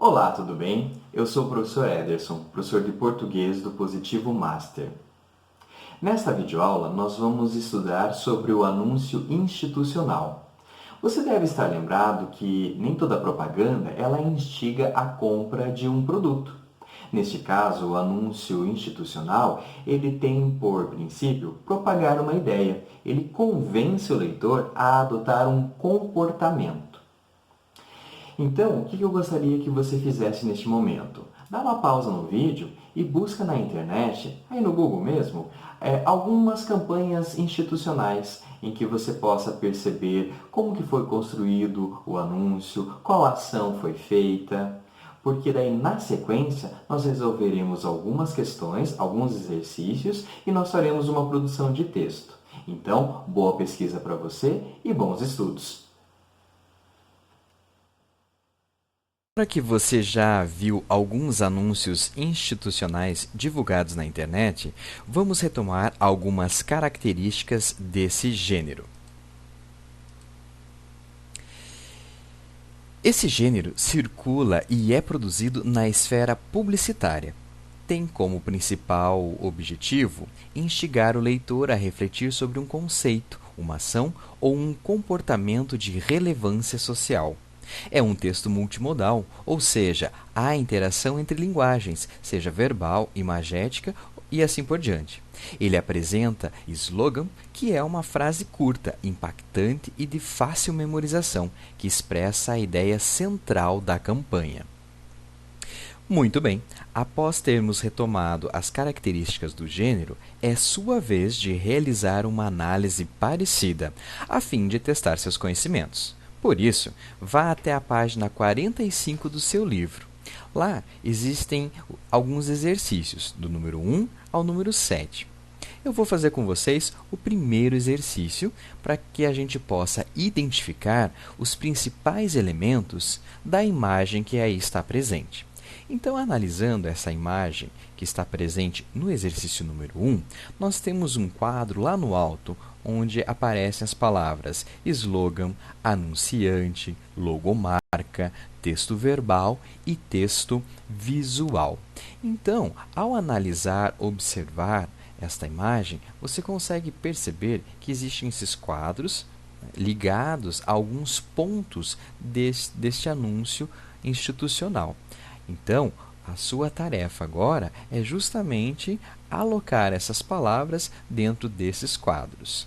Olá, tudo bem? Eu sou o professor Ederson, professor de português do Positivo Master. Nesta videoaula, nós vamos estudar sobre o anúncio institucional. Você deve estar lembrado que nem toda propaganda ela instiga a compra de um produto. Neste caso, o anúncio institucional, ele tem por princípio propagar uma ideia. Ele convence o leitor a adotar um comportamento. Então, o que eu gostaria que você fizesse neste momento? Dá uma pausa no vídeo e busca na internet, aí no Google mesmo, algumas campanhas institucionais em que você possa perceber como que foi construído o anúncio, qual ação foi feita, porque daí na sequência nós resolveremos algumas questões, alguns exercícios e nós faremos uma produção de texto. Então, boa pesquisa para você e bons estudos! Agora que você já viu alguns anúncios institucionais divulgados na internet, vamos retomar algumas características desse gênero. Esse gênero circula e é produzido na esfera publicitária. Tem como principal objetivo instigar o leitor a refletir sobre um conceito, uma ação ou um comportamento de relevância social. É um texto multimodal, ou seja, há interação entre linguagens, seja verbal, imagética e assim por diante. Ele apresenta slogan, que é uma frase curta, impactante e de fácil memorização, que expressa a ideia central da campanha. Muito bem, após termos retomado as características do gênero, é sua vez de realizar uma análise parecida, a fim de testar seus conhecimentos. Por isso, vá até a página 45 do seu livro. Lá existem alguns exercícios, do número 1 ao número 7. Eu vou fazer com vocês o primeiro exercício para que a gente possa identificar os principais elementos da imagem que aí está presente. Então, analisando essa imagem que está presente no exercício número 1, nós temos um quadro lá no alto, onde aparecem as palavras slogan, anunciante, logomarca, texto verbal e texto visual. Então, ao analisar, observar esta imagem, você consegue perceber que existem esses quadros ligados a alguns pontos deste anúncio institucional. Então, a sua tarefa agora é justamente alocar essas palavras dentro desses quadros.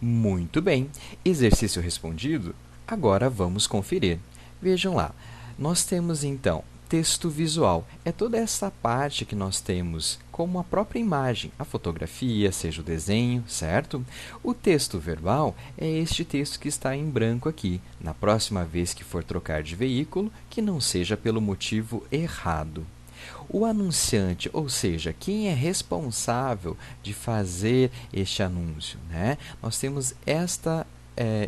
Muito bem, exercício respondido? Agora vamos conferir. Vejam lá, nós temos então texto visual. É toda essa parte que nós temos como a própria imagem, a fotografia, seja o desenho, certo? O texto verbal é este texto que está em branco aqui. Na próxima vez que for trocar de veículo, que não seja pelo motivo errado. O anunciante, ou seja, quem é responsável de fazer este anúncio, né? Nós temos esta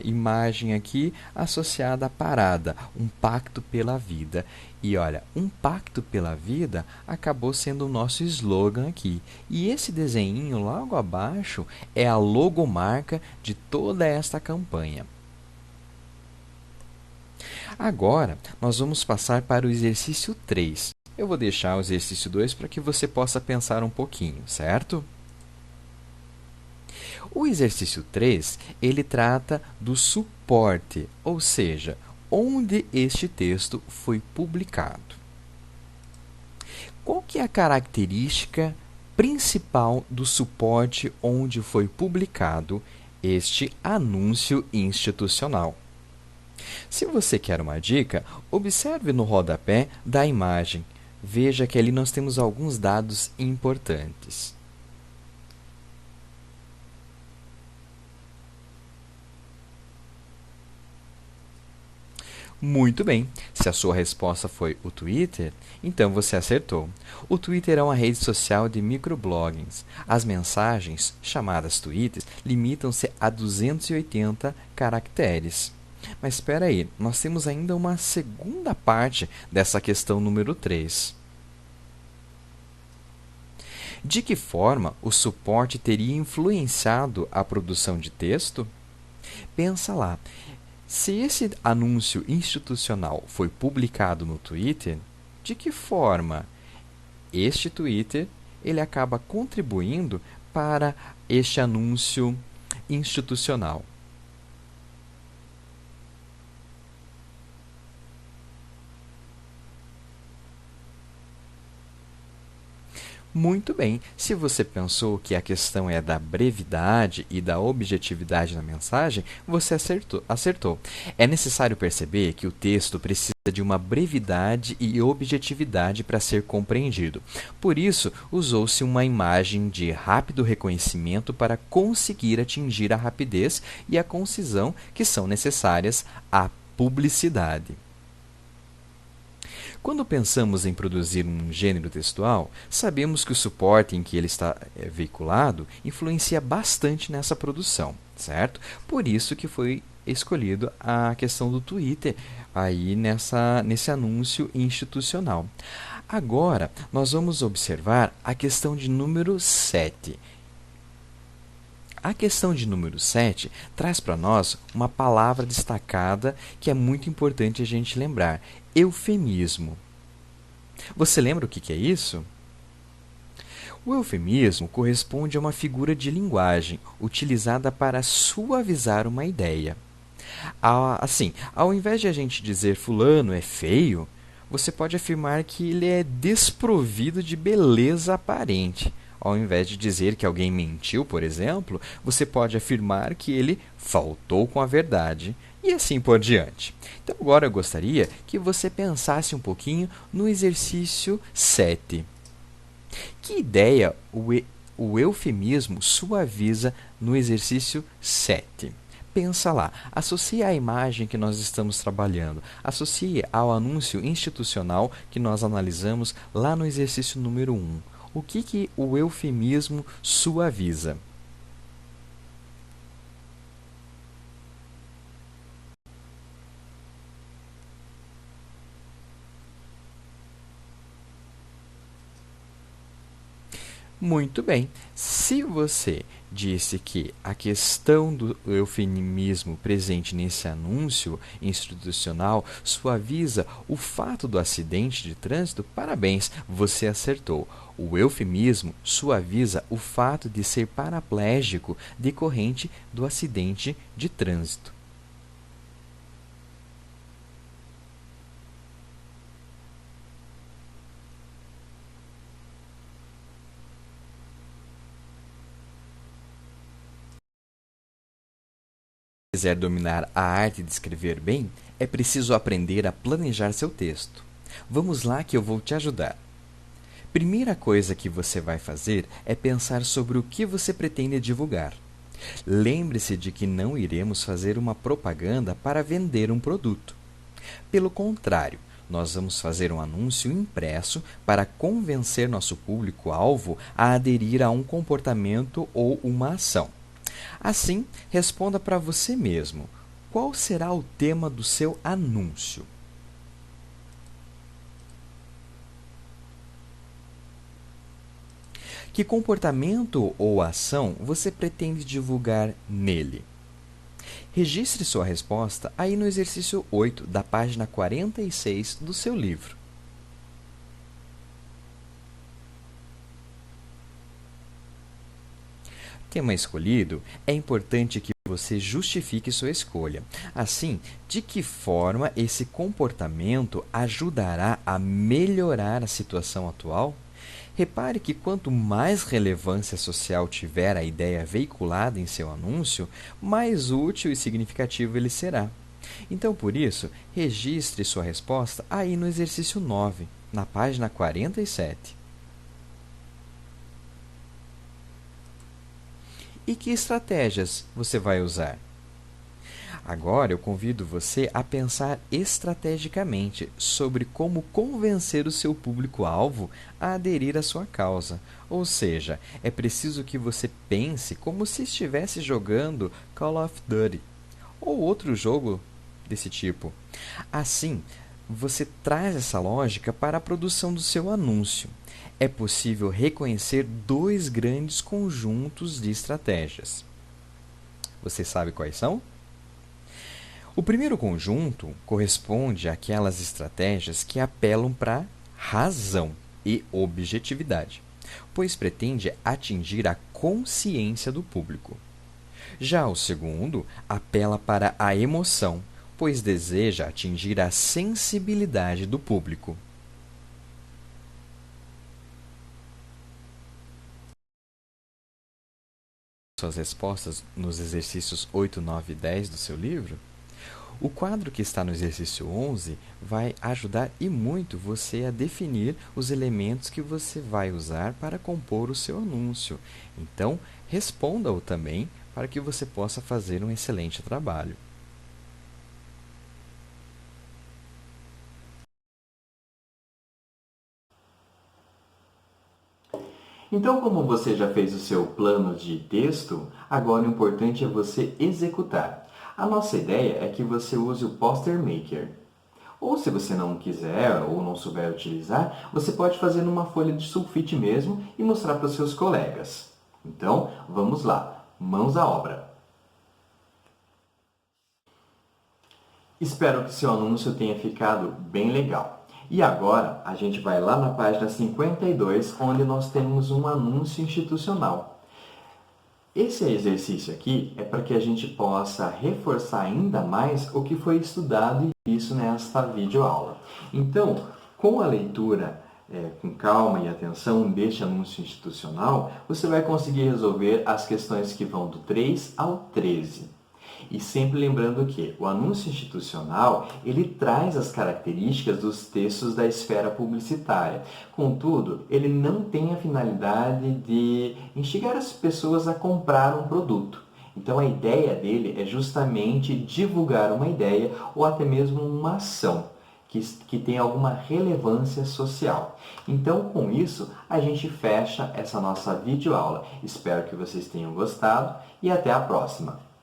imagem aqui associada à parada, um pacto pela vida. E olha, um pacto pela vida acabou sendo o nosso slogan aqui. E esse desenho logo abaixo é a logomarca de toda esta campanha. Agora, nós vamos passar para o exercício 3. Eu vou deixar o exercício 2 para que você possa pensar um pouquinho, certo? O exercício 3, ele trata do suporte, ou seja, onde este texto foi publicado. Qual que é a característica principal do suporte onde foi publicado este anúncio institucional? Se você quer uma dica, observe no rodapé da imagem. Veja que ali nós temos alguns dados importantes. Muito bem. Se a sua resposta foi o Twitter, então você acertou. O Twitter é uma rede social de microbloggings. As mensagens, chamadas tweets, limitam-se a 280 caracteres. Mas espera aí, nós temos ainda uma segunda parte dessa questão número 3. De que forma o suporte teria influenciado a produção de texto? Pensa lá. Se esse anúncio institucional foi publicado no Twitter, de que forma este Twitter ele acaba contribuindo para este anúncio institucional? Muito bem. Se você pensou que a questão é da brevidade e da objetividade na mensagem, você acertou. É necessário perceber que o texto precisa de uma brevidade e objetividade para ser compreendido. Por isso, usou-se uma imagem de rápido reconhecimento para conseguir atingir a rapidez e a concisão que são necessárias à publicidade. Quando pensamos em produzir um gênero textual, sabemos que o suporte em que ele está veiculado influencia bastante nessa produção, certo? Por isso que foi escolhido a questão do Twitter aí nesse anúncio institucional. Agora, nós vamos observar a questão de número 7. A questão de número 7 traz para nós uma palavra destacada que é muito importante a gente lembrar: eufemismo. Você lembra o que é isso? O eufemismo corresponde a uma figura de linguagem utilizada para suavizar uma ideia. Assim, ao invés de a gente dizer fulano é feio, você pode afirmar que ele é desprovido de beleza aparente. Ao invés de dizer que alguém mentiu, por exemplo, você pode afirmar que ele faltou com a verdade, e assim por diante. Então, agora eu gostaria que você pensasse um pouquinho no exercício 7. Que ideia o eufemismo suaviza no exercício 7? Pensa lá, associe à imagem que nós estamos trabalhando, associe ao anúncio institucional que nós analisamos lá no exercício número 1. O que o eufemismo suaviza? Muito bem. Se você disse que a questão do eufemismo presente nesse anúncio institucional suaviza o fato do acidente de trânsito, parabéns, você acertou. O eufemismo suaviza o fato de ser paraplégico decorrente do acidente de trânsito. Quiser dominar a arte de escrever bem, é preciso aprender a planejar seu texto. Vamos lá que eu vou te ajudar. Primeira coisa que você vai fazer é pensar sobre o que você pretende divulgar. Lembre-se de que não iremos fazer uma propaganda para vender um produto. Pelo contrário, nós vamos fazer um anúncio impresso para convencer nosso público-alvo a aderir a um comportamento ou uma ação. Assim, responda para você mesmo: qual será o tema do seu anúncio? Que comportamento ou ação você pretende divulgar nele? Registre sua resposta aí no exercício 8 da página 46 do seu livro. Tema escolhido, é importante que você justifique sua escolha. Assim, de que forma esse comportamento ajudará a melhorar a situação atual? Repare que quanto mais relevância social tiver a ideia veiculada em seu anúncio, mais útil e significativo ele será. Então, por isso, registre sua resposta aí no exercício 9, na página 47. E que estratégias você vai usar? Agora eu convido você a pensar estrategicamente sobre como convencer o seu público-alvo a aderir à sua causa. Ou seja, é preciso que você pense como se estivesse jogando Call of Duty ou outro jogo desse tipo. Assim, você traz essa lógica para a produção do seu anúncio. É possível reconhecer dois grandes conjuntos de estratégias. Você sabe quais são? O primeiro conjunto corresponde àquelas estratégias que apelam para razão e objetividade, pois pretende atingir a consciência do público. Já o segundo apela para a emoção, pois deseja atingir a sensibilidade do público. Suas respostas nos exercícios 8, 9 e 10 do seu livro? O quadro que está no exercício 11 vai ajudar e muito você a definir os elementos que você vai usar para compor o seu anúncio. Então, responda-o também para que você possa fazer um excelente trabalho. Então, como você já fez o seu plano de texto, agora o importante é você executar. A nossa ideia é que você use o Poster Maker. Ou se você não quiser ou não souber utilizar, você pode fazer numa folha de sulfite mesmo e mostrar para os seus colegas. Então, vamos lá, mãos à obra! Espero que seu anúncio tenha ficado bem legal. E agora, a gente vai lá na página 52, onde nós temos um anúncio institucional. Esse exercício aqui é para que a gente possa reforçar ainda mais o que foi estudado e visto nesta videoaula. Então, com a leitura com calma e atenção deste anúncio institucional, você vai conseguir resolver as questões que vão do 3 ao 13. E sempre lembrando que o anúncio institucional, ele traz as características dos textos da esfera publicitária. Contudo, ele não tem a finalidade de instigar as pessoas a comprar um produto. Então, a ideia dele é justamente divulgar uma ideia ou até mesmo uma ação que tem alguma relevância social. Então, com isso, a gente fecha essa nossa videoaula. Espero que vocês tenham gostado e até a próxima!